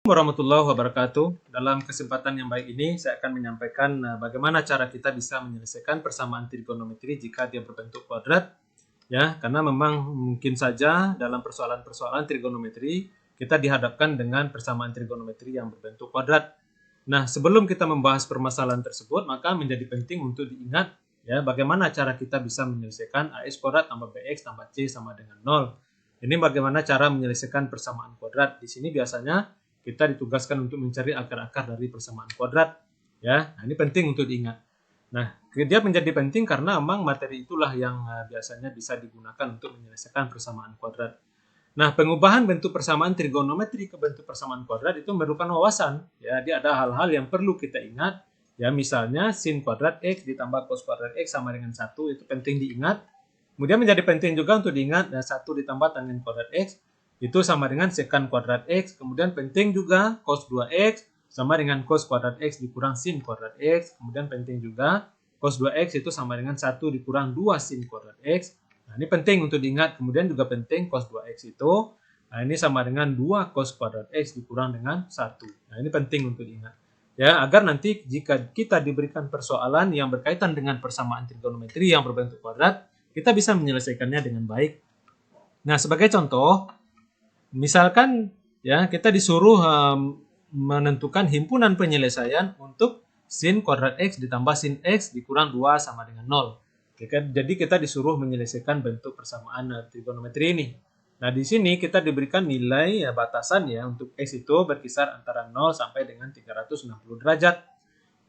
Warahmatullahi wabarakatuh. Dalam kesempatan yang baik ini saya akan menyampaikan bagaimana cara kita bisa menyelesaikan persamaan trigonometri jika dia berbentuk kuadrat, ya, karena memang mungkin saja dalam persoalan-persoalan trigonometri kita dihadapkan dengan persamaan trigonometri yang berbentuk kuadrat. Nah, sebelum kita membahas permasalahan tersebut, maka menjadi penting untuk diingat ya bagaimana cara kita bisa menyelesaikan AX kuadrat tambah BX tambah C sama dengan 0. Ini bagaimana cara menyelesaikan persamaan kuadrat. Di sini biasanya kita ditugaskan untuk mencari akar-akar dari persamaan kuadrat, ya. Nah, ini penting untuk diingat. Nah, dia menjadi penting karena memang materi itulah yang biasanya bisa digunakan untuk menyelesaikan persamaan kuadrat. Nah, pengubahan bentuk persamaan trigonometri ke bentuk persamaan kuadrat itu memerlukan wawasan, ya. Dia ada hal-hal yang perlu kita ingat, ya. Misalnya sin kuadrat X ditambah cos kuadrat X sama dengan 1, itu penting diingat. Kemudian menjadi penting juga untuk diingat 1 ditambah tanggen kuadrat X itu sama dengan sekant kuadrat X. Kemudian penting juga cos 2X sama dengan cos kuadrat X dikurang sin kuadrat X. Kemudian penting juga cos 2X itu sama dengan 1 dikurang 2 sin kuadrat X. Nah, ini penting untuk diingat. Kemudian juga penting cos 2X itu, nah, ini sama dengan 2 cos kuadrat X dikurang dengan 1. Nah, ini penting untuk diingat. Ya, agar nanti jika kita diberikan persoalan yang berkaitan dengan persamaan trigonometri yang berbentuk kuadrat, kita bisa menyelesaikannya dengan baik. Nah, sebagai contoh, misalkan ya kita disuruh menentukan himpunan penyelesaian untuk sin kuadrat X ditambah sin X dikurang 2 sama dengan 0. Jadi kita disuruh menyelesaikan bentuk persamaan trigonometri ini. Nah, di sini kita diberikan nilai batasan ya untuk X itu berkisar antara 0 sampai dengan 360 derajat.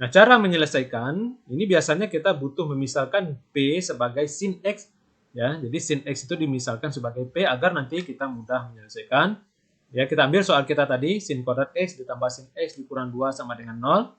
Nah, cara menyelesaikan ini biasanya kita butuh memisalkan P sebagai sin X. Ya, jadi sin X itu dimisalkan sebagai P agar nanti kita mudah menyelesaikan. Ya, kita ambil soal kita tadi, sin kuadrat X ditambah sin X dikurang 2 sama dengan 0.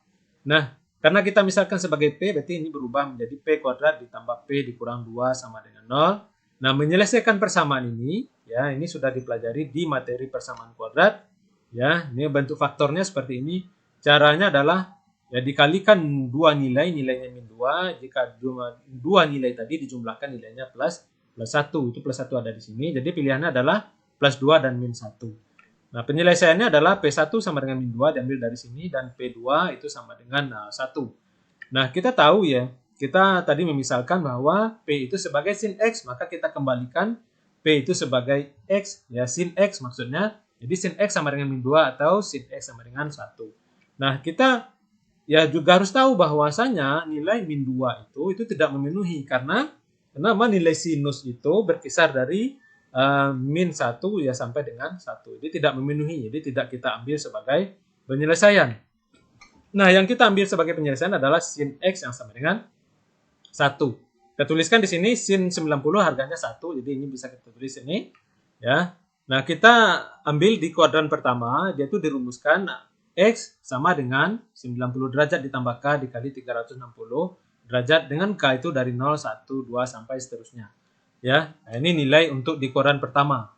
Nah, karena kita misalkan sebagai P, berarti ini berubah menjadi P kuadrat ditambah P dikurang 2 sama dengan 0. Nah, menyelesaikan persamaan ini, ya, ini sudah dipelajari di materi persamaan kuadrat. Ya, ini bentuk faktornya seperti ini. Caranya adalah ya dikalikan dua nilai, nilainya min 2. Jika dua nilai tadi dijumlahkan nilainya plus 1. Itu plus 1 ada di sini. Jadi pilihannya adalah plus 2 dan min 1. Nah, penyelesaiannya adalah P1 sama dengan min 2 diambil dari sini dan P2 itu sama dengan 1. Nah, kita tahu ya, kita tadi memisalkan bahwa P itu sebagai sin X, maka kita kembalikan P itu sebagai X, ya sin X maksudnya. Jadi sin X sama dengan min 2 atau sin X sama dengan 1. Nah, kita ya juga harus tahu bahwasanya nilai min 2 itu tidak memenuhi karena kenapa nilai sinus itu berkisar dari min 1 ya sampai dengan 1. Jadi tidak memenuhi, jadi tidak kita ambil sebagai penyelesaian. Nah, yang kita ambil sebagai penyelesaian adalah sin X yang sama dengan 1. Kita tuliskan di sini sin 90 harganya 1, jadi ini bisa kita tulis ini. Ya. Nah, kita ambil di kuadran pertama, dia itu dirumuskan X sama dengan 90 derajat ditambah K dikali 360 derajat dengan K itu dari 0, 1, 2 sampai seterusnya. Ya, nah ini nilai untuk di kuadran pertama.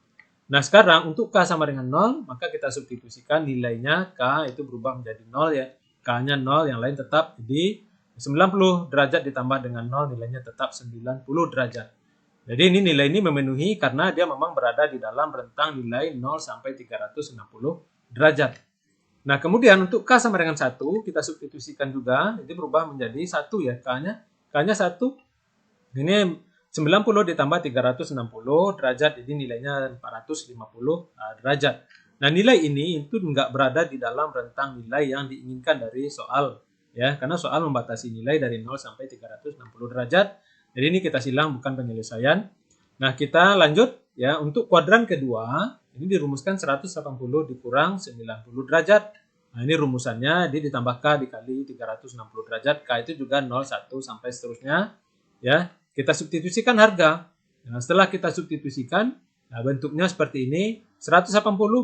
Nah, sekarang untuk K sama dengan 0, maka kita substitusikan nilainya K itu berubah menjadi 0 ya. K-nya 0, yang lain tetap. Jadi 90 derajat ditambah dengan 0 nilainya tetap 90 derajat. Jadi ini nilai ini memenuhi karena dia memang berada di dalam rentang nilai 0 sampai 360 derajat. Nah, kemudian untuk K sama dengan 1, kita substitusikan juga, itu berubah menjadi 1 ya, K-nya 1. Ini 90 ditambah 360 derajat, jadi nilainya 450 derajat. Nah, nilai ini itu enggak berada di dalam rentang nilai yang diinginkan dari soal, ya, karena soal membatasi nilai dari 0 sampai 360 derajat. Jadi ini kita silang bukan penyelesaian. Nah, kita lanjut ya, untuk kuadran kedua, ini dirumuskan 180 dikurang 90 derajat. Nah, ini rumusannya, dia ditambah K dikali 360 derajat. K itu juga 0, 1 sampai seterusnya. Ya, kita substitusikan harga. Nah, setelah kita substitusikan, nah bentuknya seperti ini. 180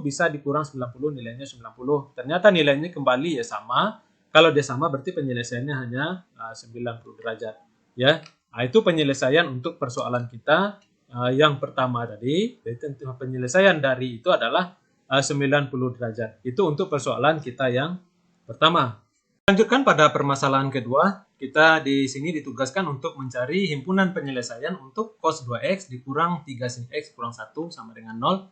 bisa dikurang 90, nilainya 90. Ternyata nilainya kembali ya sama. Kalau dia sama berarti penyelesaiannya hanya 90 derajat. Ya, nah, itu penyelesaian untuk persoalan kita yang pertama tadi. Jadi penyelesaian dari itu adalah 90 derajat. Itu untuk persoalan kita yang pertama. Lanjutkan pada permasalahan kedua, kita di sini ditugaskan untuk mencari himpunan penyelesaian untuk cos 2x dikurang 3 sin x kurang 1 sama dengan 0.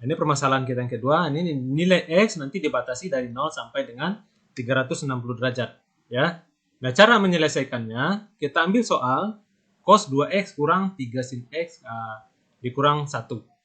Ini permasalahan kita yang kedua. Ini nilai X nanti dibatasi dari 0 sampai dengan 360 derajat. Ya. Nah, cara menyelesaikannya, kita ambil soal cos 2X kurang 3 sin X dikurang 1.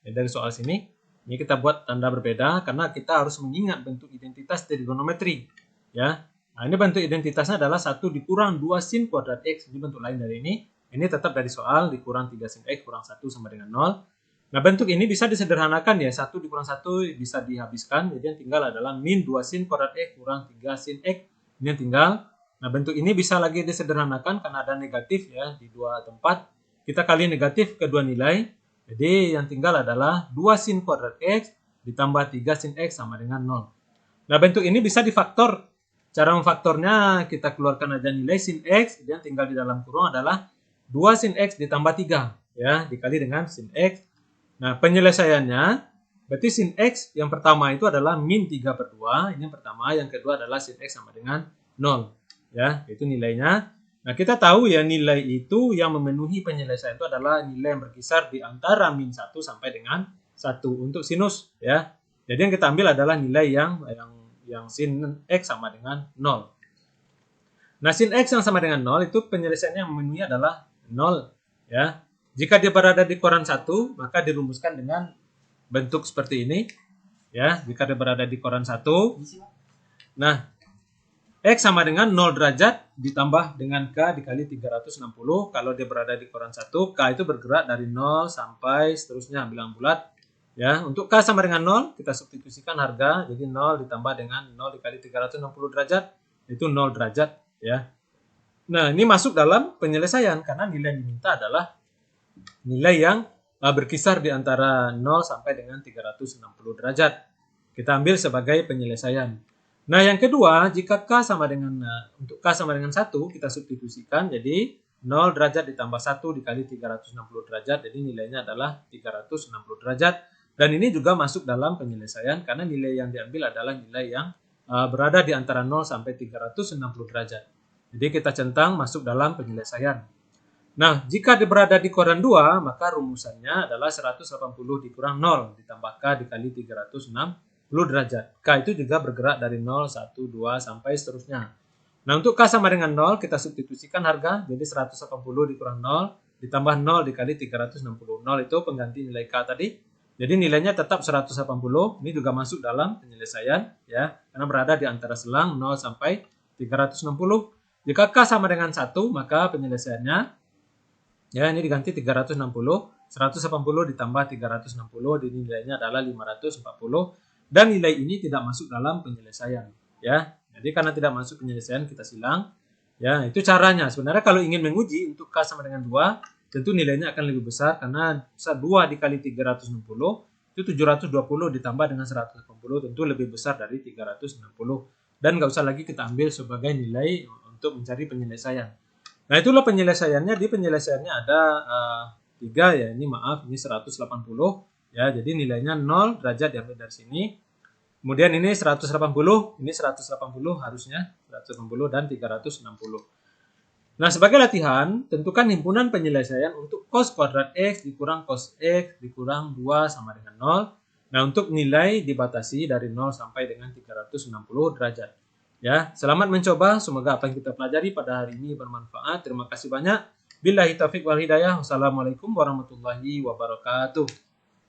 Ya, dari soal sini, ini kita buat tanda berbeda karena kita harus mengingat bentuk identitas trigonometri. Ya. Nah, ini bentuk identitasnya adalah 1 dikurang 2 sin kuadrat X. Ini bentuk lain dari ini. Ini tetap dari soal dikurang 3 sin X kurang 1 sama dengan 0. Nah, bentuk ini bisa disederhanakan ya. 1 dikurang 1 bisa dihabiskan. Jadi yang tinggal adalah min 2 sin kuadrat X kurang 3 sin X. Ini yang tinggal. Nah, bentuk ini bisa lagi disederhanakan karena ada negatif ya di dua tempat. Kita kali negatif kedua nilai. Jadi yang tinggal adalah 2 sin kuadrat X ditambah 3 sin X sama dengan 0. Nah, bentuk ini bisa difaktor. Cara memfaktornya kita keluarkan aja nilai sin X. Yang tinggal di dalam kurung adalah 2 sin X ditambah 3. Ya, dikali dengan sin X. Nah, penyelesaiannya, berarti sin X yang pertama itu adalah min 3 per 2. Ini yang pertama. Yang kedua adalah sin X sama dengan 0. Ya, itu nilainya. Nah, kita tahu ya nilai itu yang memenuhi penyelesaian itu adalah nilai yang berkisar di antara min 1 sampai dengan 1 untuk sinus. Ya. Jadi yang kita ambil adalah nilai yang sin X sama dengan 0. Nah, sin X yang sama dengan 0 itu penyelesaiannya yang memenuhi adalah 0. Ya. Jika dia berada di koran 1, maka dirumuskan dengan bentuk seperti ini. Ya, jika dia berada di koran 1. Nah, X sama dengan 0 derajat ditambah dengan K dikali 360. Kalau dia berada di koran 1, K itu bergerak dari 0 sampai seterusnya bilang bulat. Ya, untuk K sama dengan 0, kita substitusikan harga. Jadi 0 ditambah dengan 0 dikali 360 derajat, itu 0 derajat. Ya. Nah, ini masuk dalam penyelesaian karena nilai yang diminta adalah nilai yang berkisar di antara 0 sampai dengan 360 derajat. Kita ambil sebagai penyelesaian. Nah, yang kedua, jika K sama dengan untuk K sama dengan 1, kita substitusikan jadi 0 derajat ditambah 1 dikali 360 derajat. Jadi nilainya adalah 360 derajat. Dan ini juga masuk dalam penyelesaian karena nilai yang diambil adalah nilai yang berada di antara 0 sampai 360 derajat. Jadi kita centang masuk dalam penyelesaian. Nah, jika berada di koran 2, maka rumusannya adalah 180 dikurang 0 ditambah K dikali 360 derajat. K itu juga bergerak dari 0, 1, 2, sampai seterusnya. Nah, untuk K sama dengan 0, kita substitusikan harga. Jadi 180 dikurang 0 ditambah 0 dikali 360. 0 itu pengganti nilai K tadi. Jadi nilainya tetap 180. Ini juga masuk dalam penyelesaian. Ya, karena berada di antara selang 0 sampai 360. Jika K sama dengan 1, maka penyelesaiannya ya ini diganti 360, 180 ditambah 360, jadi nilainya adalah 540 dan nilai ini tidak masuk dalam penyelesaian ya. Jadi karena tidak masuk penyelesaian kita silang. Ya, itu caranya. Sebenarnya kalau ingin menguji untuk K sama dengan 2, tentu nilainya akan lebih besar karena bisa 2 dikali 360 itu 720 ditambah dengan 180 tentu lebih besar dari 360 dan nggak usah lagi kita ambil sebagai nilai untuk mencari penyelesaian. Nah, itulah penyelesaiannya. Di penyelesaiannya ada 3 ya. Ini maaf, ini 180 ya. Jadi nilainya 0 derajat diambil dari sini. Kemudian ini 180, ini 180 harusnya 180 dan 360. Nah, sebagai latihan, tentukan himpunan penyelesaian untuk cos kuadrat X dikurang cos X dikurang 2 sama dengan 0. Nah, untuk nilai dibatasi dari 0 sampai dengan 360 derajat. Ya, selamat mencoba. Semoga apa yang kita pelajari pada hari ini bermanfaat. Terima kasih banyak. Billahi taufiq wal hidayah. Wassalamualaikum warahmatullahi wabarakatuh.